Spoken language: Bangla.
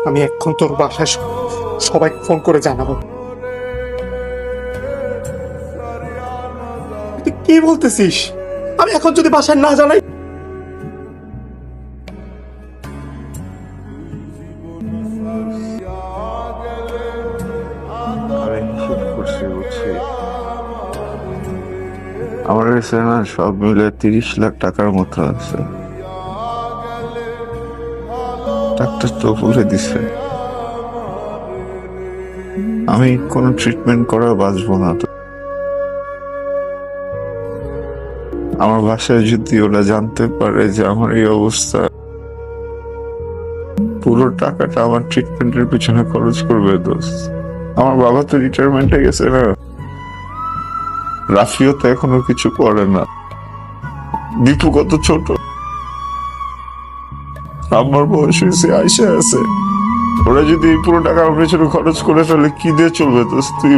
আমি এখন তোর বাসায় সবাইকে ফোন করে জানাবো। তুই কি বলতেছিস? আমি এখন যদি বাসায় না জানাই? আমি হিসেব করছি বুঝছি, আমার কাছে না সব মিলে 30 লাখ টাকার মতো আছে। ডাক্তার তো বলে দিছে আমি কোনো ট্রিটমেন্ট করা বাঁচবো না। তো আমার বাসায় যদি ওরা জানতে পারে যে আমার এই অবস্থা, পুরো টাকাটা আমার ট্রিটমেন্টের পিছনে খরচ করবে। দোস্ত, আমার বাবা তো রিটায়ারমেন্টে গেছে না, রাফিও তো এখনো কিছু করে না, দীপু কত ছোট, আমার বয়স হয়েছে, আইসা আছে। ওরা যদি এই পুরো টাকা আমার পেছনে খরচ করে তাহলে কি দিয়ে চলবে দোস্ত? তুই